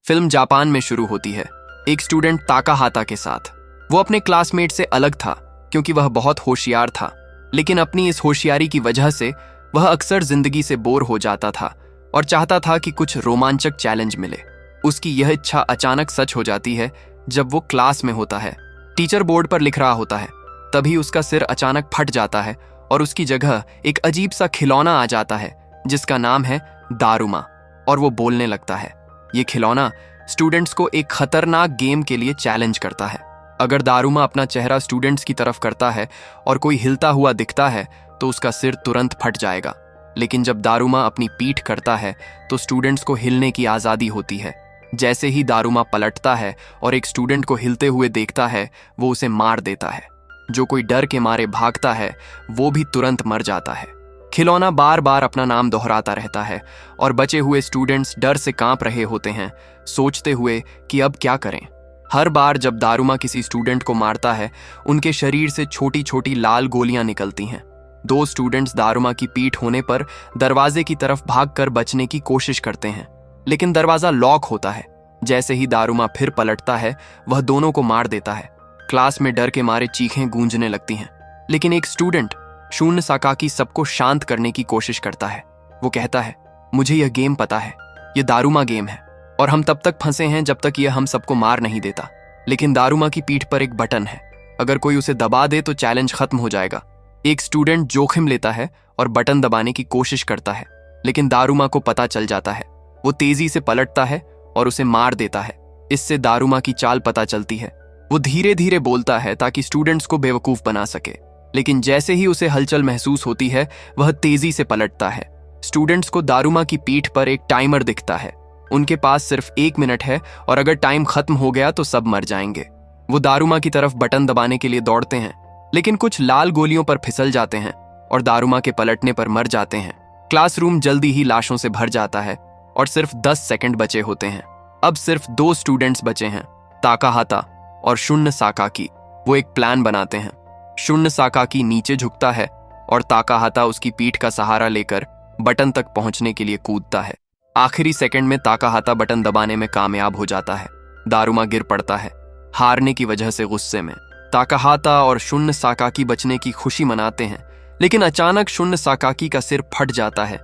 Film Japan में शुरू होती है, एक स्टूडेंट ताकाहाता के साथ। वो अपने क्लासमेट से अलग था क्योंकि वह बहुत होशियार था, लेकिन अपनी इस होशियारी की वजह से वह अक्सर जिंदगी से बोर हो जाता था और चाहता था कि कुछ रोमांचक चैलेंज मिले। उसकी यह इच्छा अचानक सच हो जाती है जब वो क्लास में होता है। टीचर बोर्ड पर लिख रहा होता है, तभी उसका सिर अचानक फट जाता है और उसकी जगह एक अजीब सा खिलौना आ जाता है जिसका नाम है दारुमा, और वो बोलने लगता है। ये खिलौना स्टूडेंट्स को एक खतरनाक गेम के लिए चैलेंज करता है। अगर दारुमा अपना चेहरा स्टूडेंट्स की तरफ करता है और कोई हिलता हुआ दिखता है तो उसका सिर तुरंत फट जाएगा, लेकिन जब दारुमा अपनी पीठ करता है तो स्टूडेंट्स को हिलने की आज़ादी होती है। जैसे ही दारुमा पलटता है और एक स्टूडेंट को हिलते हुए देखता है, वो उसे मार देता है। जो कोई डर के मारे भागता है वो भी तुरंत मर जाता है। खिलौना बार बार अपना नाम दोहराता रहता है और बचे हुए स्टूडेंट्स डर से कांप रहे होते हैं, सोचते हुए कि अब क्या करें। हर बार जब दारुमा किसी स्टूडेंट को मारता है, उनके शरीर से छोटी छोटी लाल गोलियां निकलती हैं। दो स्टूडेंट्स दारुमा की पीठ होने पर दरवाजे की तरफ भागकर बचने की कोशिश करते हैं, लेकिन दरवाजा लॉक होता है। जैसे ही दारुमा फिर पलटता है, वह दोनों को मार देता है। क्लास में डर के मारे चीखें गूंजने लगती हैं, लेकिन एक स्टूडेंट शून्य साकाकी सबको शांत करने की कोशिश करता है। वो कहता है, मुझे यह गेम पता है, यह दारुमा गेम है और हम तब तक फंसे हैं जब तक यह हम सबको मार नहीं देता। लेकिन दारुमा की पीठ पर एक बटन है, अगर कोई उसे दबा दे तो चैलेंज खत्म हो जाएगा। एक स्टूडेंट जोखिम लेता है और बटन दबाने की कोशिश करता है, लेकिन दारुमा को पता चल जाता है। वो तेजी से पलटता है और उसे मार देता है। इससे दारुमा की चाल पता चलती है। वो धीरे धीरे बोलता है ताकि स्टूडेंट्स को बेवकूफ बना सके, लेकिन जैसे ही उसे हलचल महसूस होती है, वह तेजी से पलटता है। स्टूडेंट्स को दारुमा की पीठ पर एक टाइमर दिखता है। उनके पास सिर्फ 1 मिनट है और अगर टाइम खत्म हो गया तो सब मर जाएंगे। वो दारुमा की तरफ बटन दबाने के लिए दौड़ते हैं, लेकिन कुछ लाल गोलियों पर फिसल जाते हैं और दारुमा के पलटने पर मर जाते हैं। क्लासरूम जल्दी ही लाशों से भर जाता है और सिर्फ 10 सेकंड बचे होते हैं। अब सिर्फ 2 स्टूडेंट्स बचे हैं, ताकाहाता और शून्य साकाकी। वो एक प्लान बनाते हैं। शून्य साकाकी नीचे झुकता है और ताकाहाता उसकी पीठ का सहारा लेकर बटन तक पहुंचने के लिए कूदता है। आखिरी सेकंड में ताकाहाता बटन दबाने में कामयाब हो जाता है। दारुमा गिर पड़ता है, हारने की वजह से गुस्से में। ताकाहाता और शून्य साकाकी बचने की खुशी मनाते हैं, लेकिन अचानक शून्य साकाकी का सिर फट जाता है।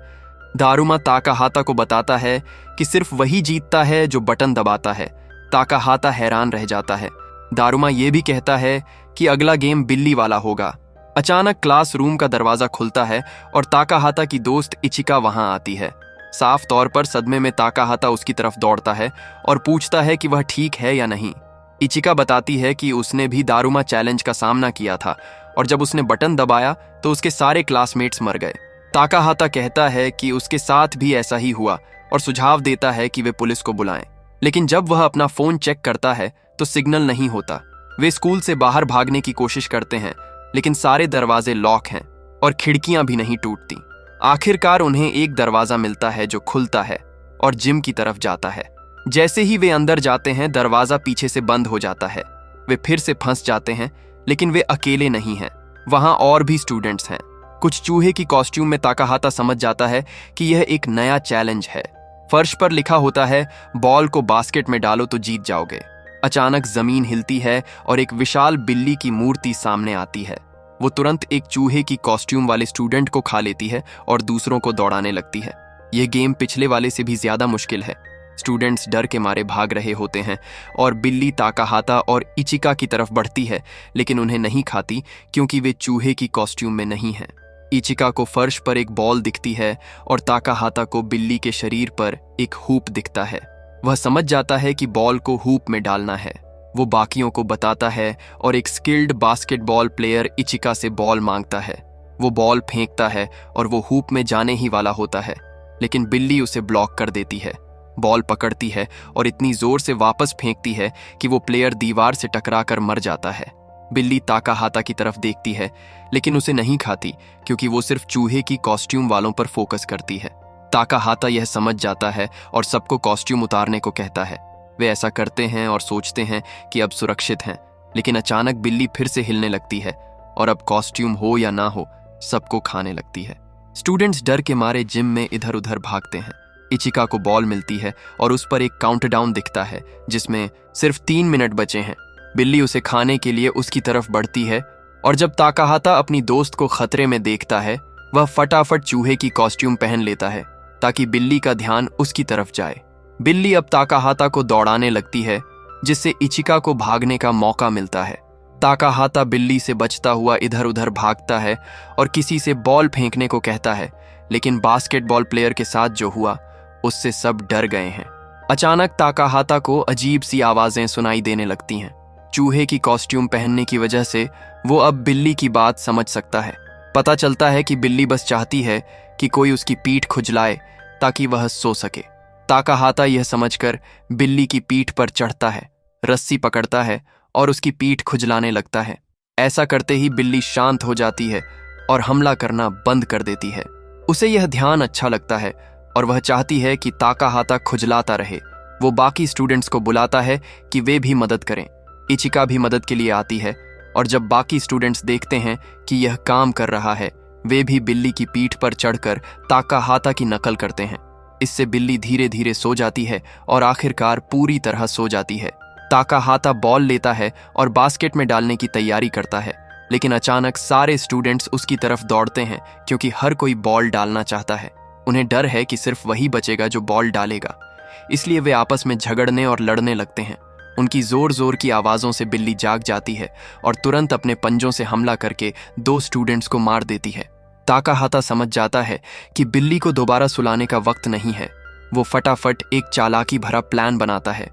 दारुमा ताकाहाता को बताता है कि सिर्फ वही जीतता है जो बटन दबाता है। ताकाहाता हैरान रह जाता है। दारुमा ये भी कहता है कि अगला गेम बिल्ली वाला होगा। अचानक क्लासरूम का दरवाजा खुलता है और ताकाहाता की दोस्त इचिका वहां आती है। साफ तौर पर सदमे में ताकाहाता उसकी तरफ दौड़ता है और पूछता है कि वह ठीक है या नहीं। इचिका बताती है कि उसने भी दारुमा चैलेंज का सामना किया था और जब उसने बटन दबाया तो उसके सारे क्लासमेट्स मर गए। ताकाहाता कहता है कि उसके साथ भी ऐसा ही हुआ और सुझाव देता है कि वे पुलिस को बुलाएं, लेकिन जब वह अपना फोन चेक करता है तो सिग्नल नहीं होता। वे स्कूल से बाहर भागने की कोशिश करते हैं, लेकिन सारे दरवाजे लॉक हैं और खिड़कियां भी नहीं टूटती। आखिरकार उन्हें एक दरवाजा मिलता है जो खुलता है और जिम की तरफ जाता है। जैसे ही वे अंदर जाते हैं, दरवाजा पीछे से बंद हो जाता है। वे फिर से फंस जाते हैं, लेकिन वे अकेले नहीं हैं, वहां और भी स्टूडेंट्स हैं। कुछ चूहे की कॉस्ट्यूम में ताकाहाता समझ जाता है कि यह एक नया चैलेंज है। फर्श पर लिखा होता है, बॉल को बास्केट में डालो तो जीत जाओगे। अचानक जमीन हिलती है और एक विशाल बिल्ली की मूर्ति सामने आती है। वो तुरंत एक चूहे की कॉस्ट्यूम वाले स्टूडेंट को खा लेती है और दूसरों को दौड़ाने लगती है। यह गेम पिछले वाले से भी ज्यादा मुश्किल है। स्टूडेंट्स डर के मारे भाग रहे होते हैं और बिल्ली ताकाहाता और इचिका की तरफ बढ़ती है, लेकिन उन्हें नहीं खाती क्योंकि वे चूहे की कॉस्ट्यूम में नहीं हैं। इचिका को फर्श पर एक बॉल दिखती है और ताकाहाता को बिल्ली के शरीर पर एक हूप दिखता है। वह समझ जाता है कि बॉल को हूप में डालना है। वो बाकियों को बताता है और एक स्किल्ड बास्केटबॉल प्लेयर इचिका से बॉल मांगता है। वो बॉल फेंकता है और वो हूप में जाने ही वाला होता है, लेकिन बिल्ली उसे ब्लॉक कर देती है। बॉल पकड़ती है और इतनी जोर से वापस फेंकती है कि वो प्लेयर दीवार से टकराकर मर जाता है। बिल्ली ताकाहाता की तरफ देखती है, लेकिन उसे नहीं खाती क्योंकि वो सिर्फ चूहे की कॉस्ट्यूम वालों पर फोकस करती है। ताकाहाता यह समझ जाता है और सबको कॉस्ट्यूम उतारने को कहता है। वे ऐसा करते हैं और सोचते हैं कि अब सुरक्षित हैं, लेकिन अचानक बिल्ली फिर से हिलने लगती है और अब कॉस्ट्यूम हो या ना हो, सबको खाने लगती है। स्टूडेंट्स डर के मारे जिम में इधर उधर भागते हैं, इचिका को बॉल मिलती है और उस पर एक काउंटडाउन दिखता है जिसमें सिर्फ 3 मिनट बचे हैं। बिल्ली उसे खाने के लिए उसकी तरफ बढ़ती है और जब ताकाहाता अपनी दोस्त को खतरे में देखता है वह फटाफट चूहे की कॉस्ट्यूम पहन लेता है ताकि बिल्ली का ध्यान उसकी तरफ जाए। बिल्ली अब ताकाहाता को दौड़ाने लगती है जिससे इचिका को भागने का मौका मिलता है। ताकाहाता बिल्ली से बचता हुआ इधर उधर भागता है और किसी से बॉल फेंकने को कहता है, लेकिन बास्केटबॉल प्लेयर के साथ जो हुआ उससे सब डर गए हैं। अचानक ताकाहाता को अजीब सी आवाजें सुनाई देने लगती हैं। चूहे की कॉस्ट्यूम पहनने की वजह से वो अब बिल्ली की बात समझ सकता है। पता चलता है कि बिल्ली बस चाहती है कि कोई उसकी पीठ खुजलाए ताकि वह सो सके। ताकाहाता यह समझकर बिल्ली की पीठ पर चढ़ता है, रस्सी पकड़ता है और उसकी पीठ खुजलाने लगता है। ऐसा करते ही बिल्ली शांत हो जाती है और हमला करना बंद कर देती है। उसे यह ध्यान अच्छा लगता है और वह चाहती है कि ताकाहाता खुजलाता रहे। वो बाकी स्टूडेंट्स को बुलाता है कि वे भी मदद करें। इचिका भी मदद के लिए आती है और जब बाकी स्टूडेंट्स देखते हैं कि यह काम कर रहा है वे भी बिल्ली की पीठ पर चढ़कर ताकाहाता की नकल करते हैं। इससे बिल्ली धीरे धीरे सो जाती है और आखिरकार पूरी तरह सो जाती है। ताकाहाता बॉल लेता है और बास्केट में डालने की तैयारी करता है, लेकिन अचानक सारे स्टूडेंट्स उसकी तरफ दौड़ते हैं क्योंकि हर कोई बॉल डालना चाहता है। उन्हें डर है कि सिर्फ वही बचेगा जो बॉल डालेगा, इसलिए वे आपस में झगड़ने और लड़ने लगते हैं। उनकी जोर जोर की आवाज़ों से बिल्ली जाग जाती है और तुरंत अपने पंजों से हमला करके 2 स्टूडेंट्स को मार देती है। ताकाहाता समझ जाता है कि बिल्ली को दोबारा सुलाने का वक्त नहीं है। वो फटाफट एक चालाकी भरा प्लान बनाता है।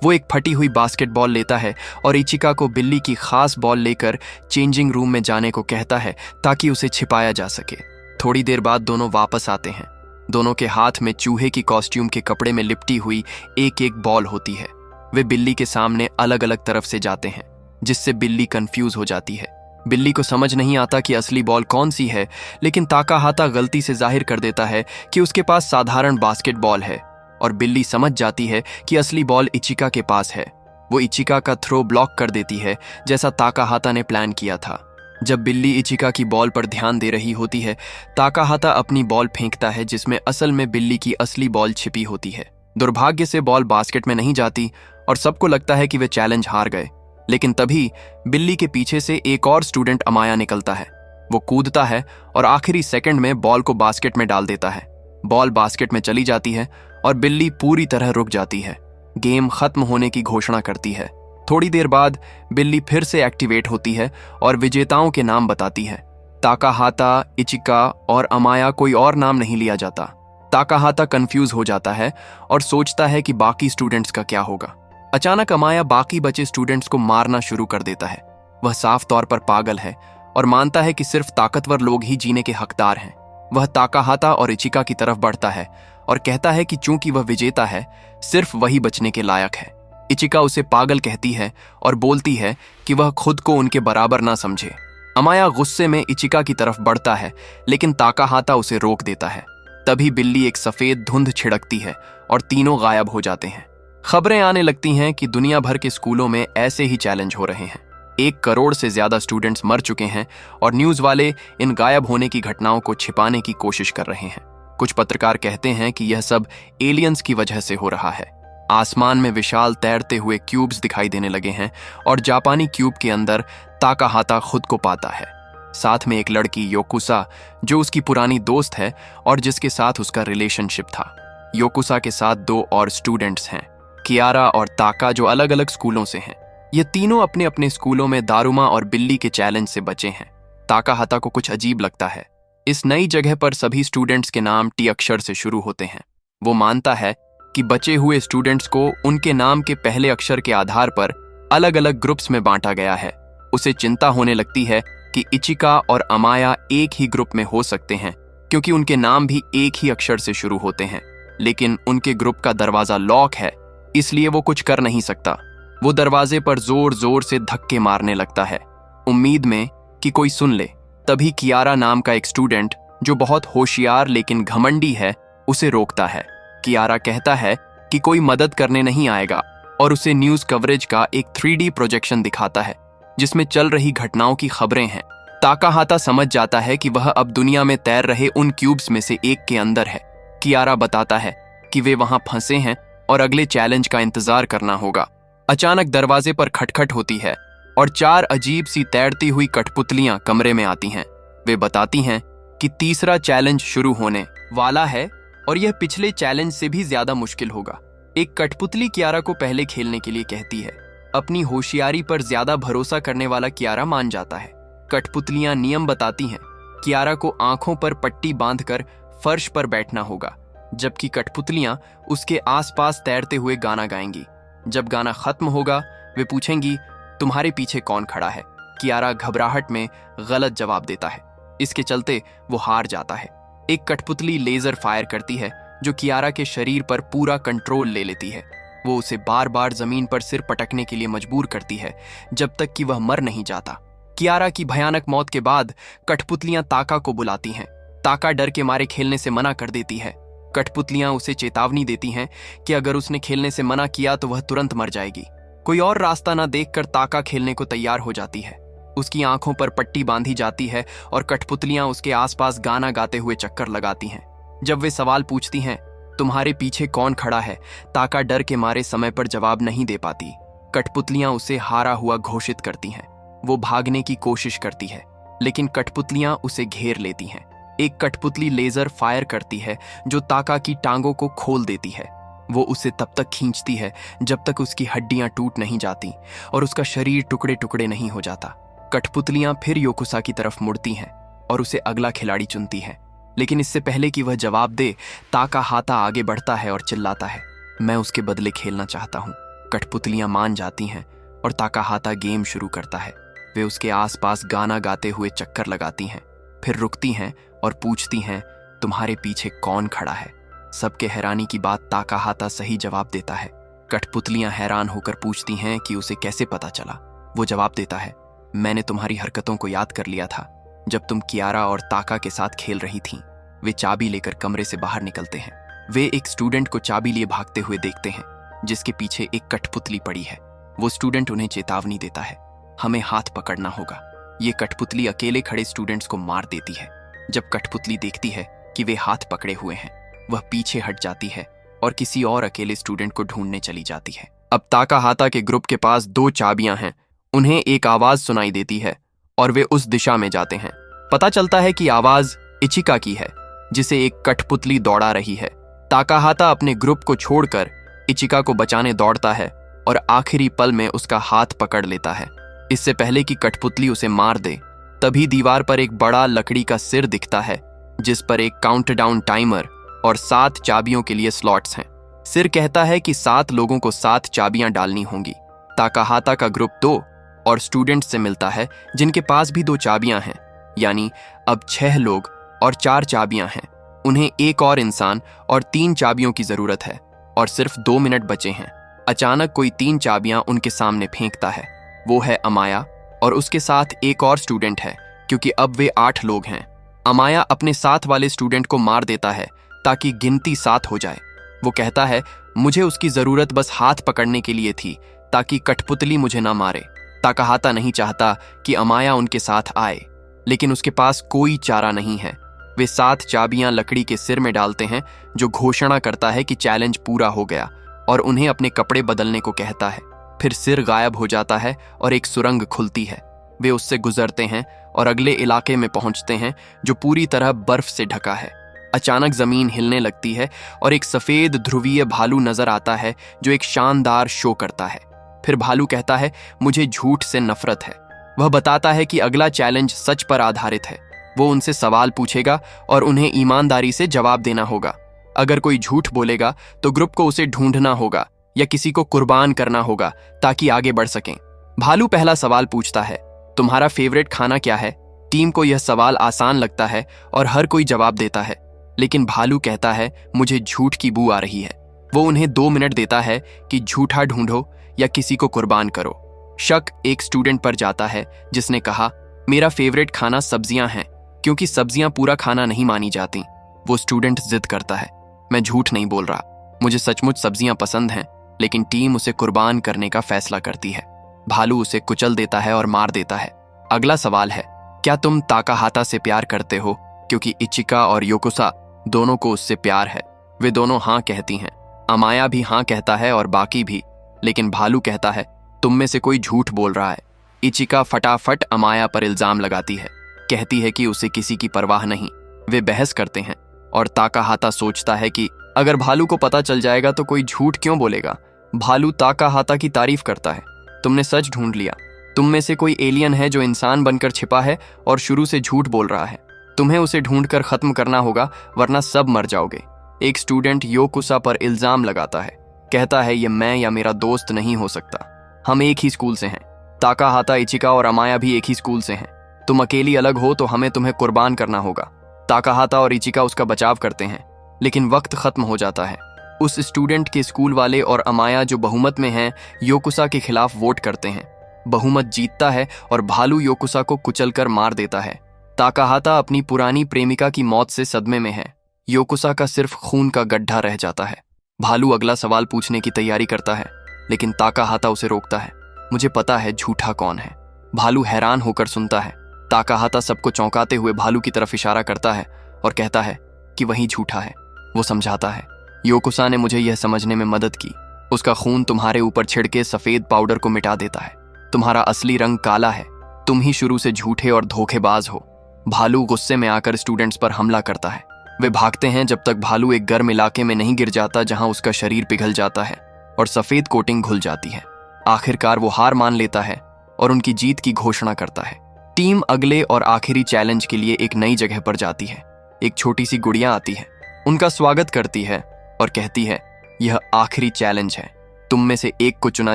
वो एक फटी हुई बास्केटबॉल लेता है और इचिका को बिल्ली की खास बॉल लेकर चेंजिंग रूम में जाने को कहता है ताकि उसे छिपाया जा सके। थोड़ी देर बाद दोनों वापस आते हैं। दोनों के हाथ में चूहे की कॉस्ट्यूम के कपड़े में लिपटी हुई एक एक बॉल होती है। वे बिल्ली के सामने अलग अलग तरफ से जाते हैं जिससे बिल्ली कंफ्यूज हो जाती है। बिल्ली को समझ नहीं आता कि असली बॉल कौन सी है, लेकिन ताकाहाता गलती से जाहिर कर देता है कि उसके पास साधारण बास्केटबॉल है और बिल्ली समझ जाती है कि असली बॉल इचिका के पास है। वो इचिका का थ्रो ब्लॉक कर देती है जैसा ताकाहाता ने प्लान किया था। जब बिल्ली इचिका की बॉल पर ध्यान दे रही होती है, ताकाहाता अपनी बॉल फेंकता है जिसमें असल में बिल्ली की असली बॉल छिपी होती है। दुर्भाग्य से बॉल बास्केट में नहीं जाती और सबको लगता है कि वे चैलेंज हार गए। लेकिन तभी बिल्ली के पीछे से एक और स्टूडेंट अमाया निकलता है। वो कूदता है और आखिरी सेकंड में बॉल को बास्केट में डाल देता है। बॉल बास्केट में चली जाती है और बिल्ली पूरी तरह रुक जाती है। गेम खत्म होने की घोषणा करती है। थोड़ी देर बाद बिल्ली फिर से एक्टिवेट होती है और विजेताओं के नाम बताती है। ताकाहाता, इचिका और अमाया, कोई और नाम नहीं लिया जाता। ताकाहाता कंफ्यूज हो जाता है और सोचता है कि बाकी स्टूडेंट्स का क्या होगा। अचानक अमाया बाकी बचे स्टूडेंट्स को मारना शुरू कर देता है। वह साफ तौर पर पागल है और मानता है कि सिर्फ ताकतवर लोग ही जीने के हकदार हैं। वह ताकाहाता और इचिका की तरफ बढ़ता है और कहता है कि चूंकि वह विजेता है, सिर्फ वही बचने के लायक है। इचिका उसे पागल कहती है और बोलती है कि वह खुद को उनके बराबर ना समझे। अमाया गुस्से में इचिका की तरफ बढ़ता है, लेकिन ताकाहाता उसे रोक देता है। तभी बिल्ली एक सफेद धुंध छिड़कती है और तीनों गायब हो जाते हैं। खबरें आने लगती हैं कि दुनिया भर के स्कूलों में ऐसे ही चैलेंज हो रहे हैं। 1 करोड़ से ज्यादा स्टूडेंट्स मर चुके हैं और न्यूज वाले इन गायब होने की घटनाओं को छिपाने की कोशिश कर रहे हैं। कुछ पत्रकार कहते हैं कि यह सब एलियंस की वजह से हो रहा है। आसमान में विशाल तैरते हुए क्यूब्स दिखाई देने लगे हैं और जापानी क्यूब के अंदर ताकाहाता खुद को पाता है। साथ में एक लड़की योकुसा, जो उसकी पुरानी दोस्त है और जिसके साथ उसका रिलेशनशिप था। योकुसा के साथ 2 और स्टूडेंट्स हैं, कियारा और ताका, जो अलग अलग स्कूलों से हैं। ये तीनों अपने अपने स्कूलों में दारुमा और बिल्ली के चैलेंज से बचे हैं। ताकाहाता को कुछ अजीब लगता है। इस नई जगह पर सभी स्टूडेंट्स के नाम टी अक्षर से शुरू होते हैं। वो मानता है कि बचे हुए स्टूडेंट्स को उनके नाम के पहले अक्षर के आधार पर अलग अलग ग्रुप्स में बांटा गया है। उसे चिंता होने लगती है कि इचिका और अमाया एक ही ग्रुप में हो सकते हैं क्योंकि उनके नाम भी एक ही अक्षर से शुरू होते हैं, लेकिन उनके ग्रुप का दरवाजा लॉक है, इसलिए वो कुछ कर नहीं सकता। वो दरवाजे पर जोर जोर से धक्के मारने लगता है, उम्मीद में कि कोई सुन ले। तभी कियारा नाम का एक स्टूडेंट, जो बहुत होशियार लेकिन घमंडी है, उसे रोकता है। कियारा कहता है कि कोई मदद करने नहीं आएगा और उसे न्यूज कवरेज का एक 3D प्रोजेक्शन दिखाता है जिसमें चल रही घटनाओं की खबरें हैं। ताकाहाता समझ जाता है कि वह अब दुनिया में तैर रहे उन क्यूब्स में से एक के अंदर है। कियारा बताता है कि वे वहां फंसे हैं और अगले चैलेंज का इंतजार करना होगा। अचानक दरवाजे पर खटखट होती है और 4 अजीब सी तैरती हुई कठपुतलियां कमरे में आती हैं। वे बताती हैं कि तीसरा चैलेंज शुरू होने वाला है और यह पिछले चैलेंज से भी ज्यादा मुश्किल होगा। एक कठपुतली कियारा को पहले खेलने के लिए कहती है। अपनी होशियारी पर ज्यादा भरोसा करने वाला कियारा मान जाता है। कठपुतलियां नियम बताती हैं। कियारा को आंखों पर पट्टी बांधकर फर्श पर बैठना होगा, जबकि कठपुतलियां उसके आसपास तैरते हुए गाना गाएंगी। जब गाना खत्म होगा, वे पूछेंगी, तुम्हारे पीछे कौन खड़ा है? कियारा घबराहट में गलत जवाब देता है। इसके चलते वो हार जाता है। एक कठपुतली लेजर फायर करती है जो कियारा के शरीर पर पूरा कंट्रोल ले लेती है। वो उसे बार बार जमीन पर सिर पटकने के लिए मजबूर करती है जब तक कि वह मर नहीं जाता। कियारा की भयानक मौत के बाद कठपुतलियां ताका को बुलाती हैं। ताका डर के मारे खेलने से मना कर देती है। कठपुतलियां उसे चेतावनी देती हैं कि अगर उसने खेलने से मना किया तो वह तुरंत मर जाएगी। कोई और रास्ता न देखकर ताका खेलने को तैयार हो जाती है। उसकी आंखों पर पट्टी बांधी जाती है और कठपुतलियां उसके आसपास गाना गाते हुए चक्कर लगाती हैं। जब वे सवाल पूछती हैं, तुम्हारे पीछे कौन खड़ा है, ताका डर के मारे समय पर जवाब नहीं दे पाती। कठपुतलियां उसे हारा हुआ घोषित करती हैं। वो भागने की कोशिश करती है, लेकिन कठपुतलियां उसे घेर लेती हैं। एक कठपुतली लेजर फायर करती है जो ताका की टांगों को खोल देती है। वो उसे तब तक खींचती है जब तक उसकी हड्डियां टूट नहीं जाती और उसका शरीर टुकड़े टुकड़े नहीं हो जाता। कठपुतलियां फिर योकुसा की तरफ मुड़ती हैं और उसे अगला खिलाड़ी चुनती हैं। लेकिन इससे पहले कि वह जवाब दे, ताका हाता आगे बढ़ता है और चिल्लाता है, मैं उसके बदले खेलना चाहता हूं। कठपुतलियां मान जाती हैं और ताका हाता गेम शुरू करता है। वे उसके आसपास गाना गाते हुए चक्कर लगाती हैं, फिर रुकती हैं और पूछती हैं, तुम्हारे पीछे कौन खड़ा है? सबके हैरानी की बात, ताका हाता सही जवाब देता है। कठपुतलियां हैरान होकर पूछती हैं कि उसे कैसे पता चला। वो जवाब देता है, मैंने तुम्हारी हरकतों को याद कर लिया था जब तुम कियारा और ताका के साथ खेल रही थीं। वे चाबी लेकर कमरे से बाहर निकलते हैं। वे एक स्टूडेंट को चाबी लिए भागते हुए देखते हैं जिसके पीछे एक कठपुतली पड़ी है। वो स्टूडेंट उन्हें चेतावनी देता है, हमें हाथ पकड़ना होगा। ये कठपुतली अकेले खड़े स्टूडेंट्स को मार देती है। जब कठपुतली देखती है कि वे हाथ पकड़े हुए हैं, वह पीछे हट जाती है और किसी और अकेले स्टूडेंट को ढूंढने चली जाती है। अब ताका हाता के ग्रुप के पास 2 चाबियां हैं। उन्हें एक आवाज सुनाई देती है और वे उस दिशा में जाते हैं। पता चलता है कि आवाज इचिका की है, जिसे एक कठपुतली दौड़ा रही है। ताका हाता अपने ग्रुप को छोड़कर इचिका को बचाने दौड़ता है और आखिरी पल में उसका हाथ पकड़ लेता है। इससे पहले कि कठपुतली उसे मार दे, तभी दीवार पर एक बड़ा लकड़ी का सिर दिखता है जिस पर एक काउंटडाउन टाइमर और 7 चाबियों के लिए स्लॉट्स हैं। सिर कहता है कि 7 लोगों को 7 चाबियां डालनी होंगी। ताका हाता का ग्रुप 2 और स्टूडेंट से मिलता है जिनके पास भी 2 चाबियां हैं, यानी अब 6 लोग और 4 चाबियां हैं। उन्हें एक और इंसान और 3 चाबियों की जरूरत है और सिर्फ 2 मिनट बचे हैं। अचानक कोई 3 चाबियां उनके सामने फेंकता है। वो है अमाया और उसके साथ एक और स्टूडेंट है, क्योंकि अब वे 8 लोग हैं। अमाया अपने साथ वाले स्टूडेंट को मार देता है ताकि गिनती 7 हो जाए। वो कहता है, मुझे उसकी जरूरत बस हाथ पकड़ने के लिए थी ताकि कठपुतली मुझे ना मारे। ताका हाता नहीं चाहता कि अमाया उनके साथ आए, लेकिन उसके पास कोई चारा नहीं है। वे 7 चाबियां लकड़ी के सिर में डालते हैं जो घोषणा करता है कि चैलेंज पूरा हो गया, और उन्हें अपने कपड़े बदलने को कहता है। फिर सिर गायब हो जाता है और एक सुरंग खुलती है। वे उससे गुजरते हैं और अगले इलाके में पहुंचते हैं जो पूरी तरह बर्फ से ढका है। अचानक जमीन हिलने लगती है और एक सफेद ध्रुवीय भालू नजर आता है जो एक शानदार शो करता है। फिर भालू कहता है, मुझे झूठ से नफरत है। वह बताता है कि अगला चैलेंज सच पर आधारित है। वो उनसे सवाल पूछेगा और उन्हें ईमानदारी से जवाब देना होगा। अगर कोई झूठ बोलेगा तो ग्रुप को उसे ढूंढना होगा या किसी को कुर्बान करना होगा ताकि आगे बढ़ सकें। भालू पहला सवाल पूछता है, तुम्हारा फेवरेट खाना क्या है? टीम को यह सवाल आसान लगता है और हर कोई जवाब देता है, लेकिन भालू कहता है, मुझे झूठ की बू आ रही है। वो उन्हें 2 मिनट देता है कि झूठा ढूंढो या किसी को कुर्बान करो। शक एक स्टूडेंट पर जाता है जिसने कहा, मेरा फेवरेट खाना सब्जियां हैं क्योंकि सब्जियां पूरा खाना नहीं मानी जाती। वो स्टूडेंट जिद करता है, मैं झूठ नहीं बोल रहा, मुझे सचमुच सब्जियां पसंद हैं, लेकिन टीम उसे कुर्बान करने का फैसला करती है। भालू उसे कुचल देता है और मार देता है। अगला सवाल है, क्या तुम ताका हाता से प्यार करते हो? क्योंकि इचिका और योकुसा दोनों को उससे प्यार है। वे दोनों हाँ कहती हैं। अमाया भी हाँ कहता है और बाकी भी, लेकिन भालू कहता है तुम में से कोई झूठ बोल रहा है। इचिका फटाफट अमाया पर इल्जाम लगाती है, कहती है कि उसे किसी की परवाह नहीं। वे बहस करते हैं और ताकाहाता सोचता है कि अगर भालू को पता चल जाएगा तो कोई झूठ क्यों बोलेगा। भालू ताकाहाता की तारीफ करता है, तुमने सच ढूंढ लिया। तुम में से कोई एलियन है जो इंसान बनकर छिपा है और शुरू से झूठ बोल रहा है। तुम्हें उसे ढूंढकर खत्म करना होगा, वरना सब मर जाओगे। एक स्टूडेंट योकुसा पर इल्जाम लगाता है, कहता है ये मैं या मेरा दोस्त नहीं हो सकता, हम एक ही स्कूल से हैं। ताकाहाता, इचिका और अमाया भी एक ही स्कूल से हैं। तुम अकेली अलग हो तो हमें तुम्हें कुर्बान करना होगा। ताकाहाता और इचिका उसका बचाव करते हैं, लेकिन वक्त खत्म हो जाता है। उस स्टूडेंट के स्कूल वाले और अमाया जो बहुमत में हैं, योकुसा के खिलाफ वोट करते हैं। बहुमत जीतता है और भालू योकुसा को कुचलकर मार देता है। ताकाहाता अपनी पुरानी प्रेमिका की मौत से सदमे में है। योकुसा का सिर्फ खून का गड्ढा रह जाता है। भालू अगला सवाल पूछने की तैयारी करता है, लेकिन ताकाहाता उसे रोकता है। मुझे पता है झूठा कौन है। भालू हैरान होकर सुनता है। ताकाहाता सबको चौंकाते हुए भालू की तरफ इशारा करता है और कहता है कि वही झूठा है। वो समझाता है, योकुसा ने मुझे यह समझने में मदद की। उसका खून तुम्हारे ऊपर छिड़के सफेद पाउडर को मिटा देता है। तुम्हारा असली रंग काला है। तुम ही शुरू से झूठे और धोखेबाज हो। भालू गुस्से में आकर स्टूडेंट्स पर हमला करता है। वे भागते हैं जब तक भालू एक गर्म इलाके में नहीं गिर जाता जहां उसका शरीर पिघल जाता है और सफेद कोटिंग घुल जाती है। आखिरकार वो हार मान लेता है और उनकी जीत की घोषणा करता है। टीम अगले और आखिरी चैलेंज के लिए एक नई जगह पर जाती है। एक छोटी सी गुड़िया आती है, उनका स्वागत करती है और कहती है यह आखिरी चैलेंज है। तुम में से एक को चुना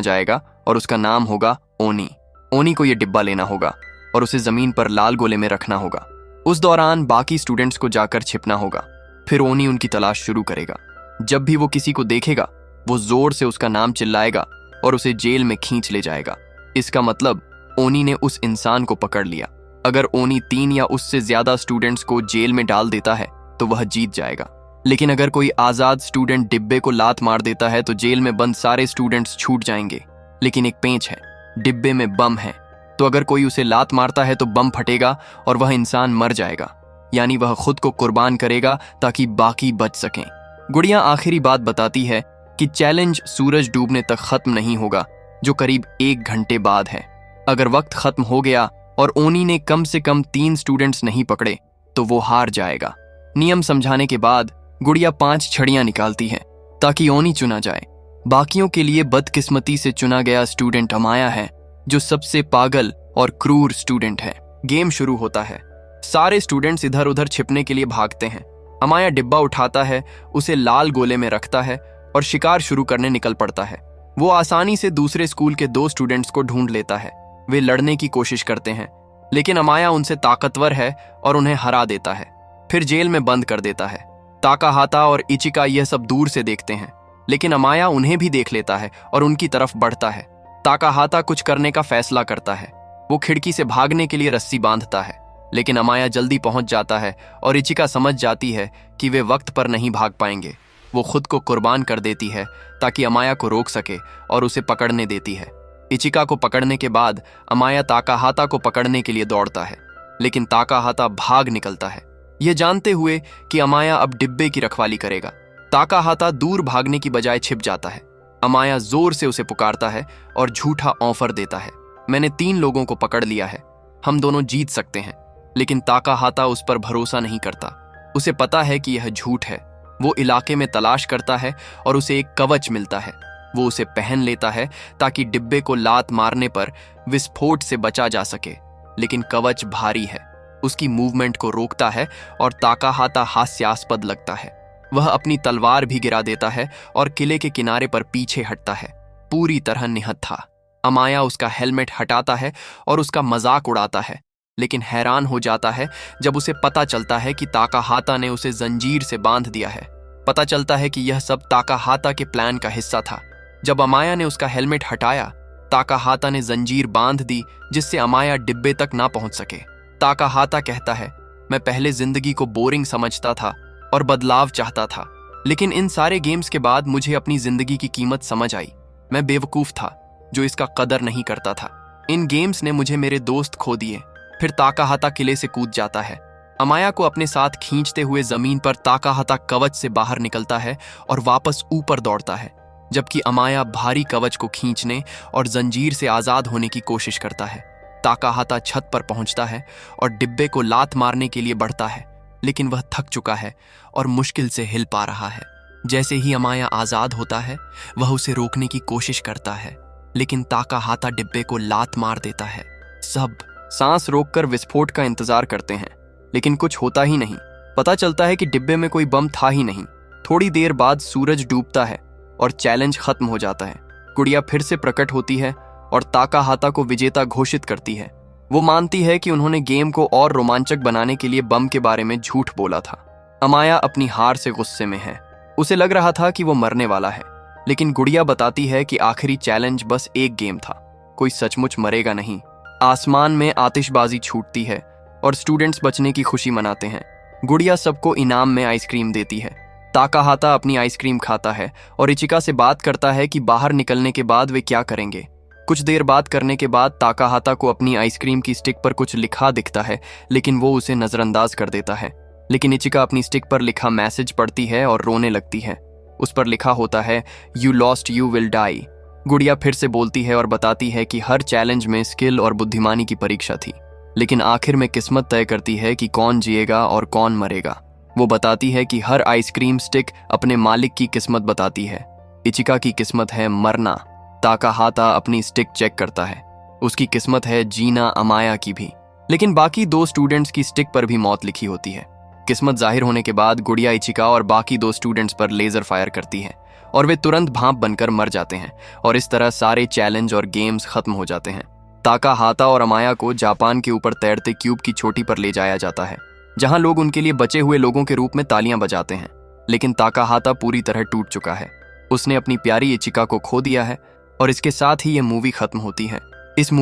जाएगा और उसका नाम होगा ओनी। ओनी को यह डिब्बा लेना होगा और उसे जमीन पर लाल गोले में रखना होगा। उस दौरान बाकी स्टूडेंट्स को जाकर छिपना होगा। फिर ओनी उनकी तलाश शुरू करेगा। जब भी वो किसी को देखेगा वो जोर से उसका नाम चिल्लाएगा और उसे जेल में खींच ले जाएगा। इसका मतलब ओनी ने उस इंसान को पकड़ लिया। अगर ओनी 3 या उससे ज्यादा स्टूडेंट्स को जेल में डाल देता है तो वह जीत जाएगा। लेकिन अगर कोई आजाद स्टूडेंट डिब्बे को लात मार देता है तो जेल में बंद सारे स्टूडेंट्स छूट जाएंगे। लेकिन एक पेंच है, डिब्बे में बम है, तो अगर कोई उसे लात मारता है तो बम फटेगा और वह इंसान मर जाएगा। यानी वह खुद को कुर्बान करेगा ताकि बाकी बच सकें। गुड़िया आखिरी बात बताती है कि चैलेंज सूरज डूबने तक खत्म नहीं होगा, जो करीब 1 घंटे बाद है। अगर वक्त खत्म हो गया और ओनी ने कम से कम 3 स्टूडेंट्स नहीं पकड़े तो वो हार जाएगा। नियम समझाने के बाद गुड़िया 5 छड़ियां निकालती है ताकि ओनी चुना जाए। बाकियों के लिए बदकिस्मती से चुना गया स्टूडेंट अमाया है, जो सबसे पागल और क्रूर स्टूडेंट है। गेम शुरू होता है। सारे स्टूडेंट्स इधर उधर छिपने के लिए भागते हैं। अमाया डिब्बा उठाता है, उसे लाल गोले में रखता है और शिकार शुरू करने निकल पड़ता है। वो आसानी से दूसरे स्कूल के 2 स्टूडेंट्स को ढूंढ लेता है। वे लड़ने की कोशिश करते हैं, लेकिन अमाया उनसे ताकतवर है और उन्हें हरा देता है। फिर जेल में बंद कर देता है। ताकाहाता और इचिका यह सब दूर से देखते हैं, लेकिन अमाया उन्हें भी देख लेता है और उनकी तरफ बढ़ता है। ताकाहाता कुछ करने का फैसला करता है। वो खिड़की से भागने के लिए रस्सी बांधता है, लेकिन अमाया जल्दी पहुंच जाता है और इचिका समझ जाती है कि वे वक्त पर नहीं भाग पाएंगे। वो खुद को कुर्बान कर देती है ताकि अमाया को रोक सके और उसे पकड़ने देती है। इचिका को पकड़ने के बाद अमाया ताकाहाता को पकड़ने के लिए दौड़ता है, लेकिन ताकाहाता भाग निकलता है, यह जानते हुए कि अमाया अब डिब्बे की रखवाली करेगा। ताकाहाता दूर भागने की बजाय छिप जाता है। अमाया जोर से उसे पुकारता है और झूठा ऑफर देता है, मैंने 3 लोगों को पकड़ लिया है, हम दोनों जीत सकते हैं। लेकिन ताकाहाता उस पर भरोसा नहीं करता। उसे पता है कि यह झूठ है। वो इलाके में तलाश करता है और उसे एक कवच मिलता है। वो उसे पहन लेता है ताकि डिब्बे को लात मारने पर विस्फोट से बचा जा सके। लेकिन कवच भारी है, उसकी मूवमेंट को रोकता है और ताकाहाता हास्यास्पद लगता है। वह अपनी तलवार भी गिरा देता है और किले के किनारे पर पीछे हटता है, पूरी तरह निहत्था। अमाया उसका हेलमेट हटाता है और उसका मजाक उड़ाता है, लेकिन हैरान हो जाता है जब उसे पता चलता है कि ताकाहाता ने उसे जंजीर से बांध दिया है। पता चलता है कि यह सब ताकाहाता के प्लान का हिस्सा था। जब अमाया ने उसका हेलमेट हटाया, ताकाहाता ने जंजीर बांध दी जिससे अमाया डिब्बे तक ना पहुंच सके। ताकाहाता कहता है, मैं पहले जिंदगी को बोरिंग समझता था और बदलाव चाहता था, लेकिन इन सारे गेम्स के बाद मुझे अपनी जिंदगी की कीमत समझ आई। मैं बेवकूफ था जो इसका कदर नहीं करता था। इन गेम्स ने मुझे मेरे दोस्त खो दिए। फिर ताकाहाता किले से कूद जाता है। अमाया को अपने साथ खींचते हुए जमीन पर ताकाहाता कवच से बाहर निकलता है और वापस ऊपर दौड़ता है, जबकि अमाया भारी कवच को खींचने और जंजीर से आजाद होने की कोशिश करता है। ताकाहाता छत पर पहुंचता है और डिब्बे को लात मारने के लिए बढ़ता है, लेकिन वह थक चुका है और मुश्किल से हिल पा रहा है। जैसे ही अमाया आजाद होता है, वह उसे रोकने की कोशिश करता है, लेकिन ताकाहाता डिब्बे को लात मार देता है। सब सांस रोककर विस्फोट का इंतजार करते हैं, लेकिन कुछ होता ही नहीं। पता चलता है कि डिब्बे में कोई बम था ही नहीं। थोड़ी देर बाद सूरज डूबता है और चैलेंज खत्म हो जाता है। गुड़िया फिर से प्रकट होती है और ताकाहाता को विजेता घोषित करती है। वो मानती है कि उन्होंने गेम को और रोमांचक बनाने के लिए बम के बारे में झूठ बोला था। अमाया अपनी हार से गुस्से में है। उसे लग रहा था कि वो मरने वाला है, लेकिन गुड़िया बताती है कि आखिरी चैलेंज बस एक गेम था, कोई सचमुच मरेगा नहीं। आसमान में आतिशबाजी छूटती है और स्टूडेंट्स बचने की खुशी मनाते हैं। गुड़िया सबको इनाम में आइसक्रीम देती है। ताकाहाता अपनी आइसक्रीम खाता है और इचिका से बात करता है कि बाहर निकलने के बाद वे क्या करेंगे। कुछ देर बात करने के बाद ताकाहाता को अपनी आइसक्रीम की स्टिक पर कुछ लिखा दिखता है, लेकिन वो उसे नजरअंदाज कर देता है। लेकिन इचिका अपनी स्टिक पर लिखा मैसेज पढ़ती है और रोने लगती है। उस पर लिखा होता है, you lost you will die. गुड़िया फिर से बोलती है और बताती है कि हर चैलेंज में स्किल और बुद्धिमानी की परीक्षा थी, लेकिन आखिर में किस्मत तय करती है कि कौन जिएगा और कौन मरेगा। वो बताती है कि हर आइसक्रीम स्टिक अपने मालिक की किस्मत बताती है। इचिका की किस्मत है मरना। ताकाहाता अपनी स्टिक चेक करता है, उसकी किस्मत है जीना अमाया की भी। लेकिन बाकी दो स्टूडेंट्स की स्टिक पर भी मौत लिखी होती है। किस्मत जाहिर होने के बाद गुड़िया इचिका और बाकी दो स्टूडेंट्स पर लेजर फायर करती है और वे तुरंत भांप बनकर मर जाते हैं, और इस तरह सारे चैलेंज और गेम्स खत्म हो जाते हैं। ताकाहाता और अमाया को जापान के ऊपर तैरते क्यूब की चोटी पर ले जाया जाता है, जहां लोग उनके लिए बचे हुए लोगों के रूप में तालियां बजाते हैं। लेकिन ताकाहाता पूरी तरह टूट चुका है। उसने अपनी प्यारी इचिका को खो दिया है और इसके साथ ही ये मूवी खत्म होती है। इस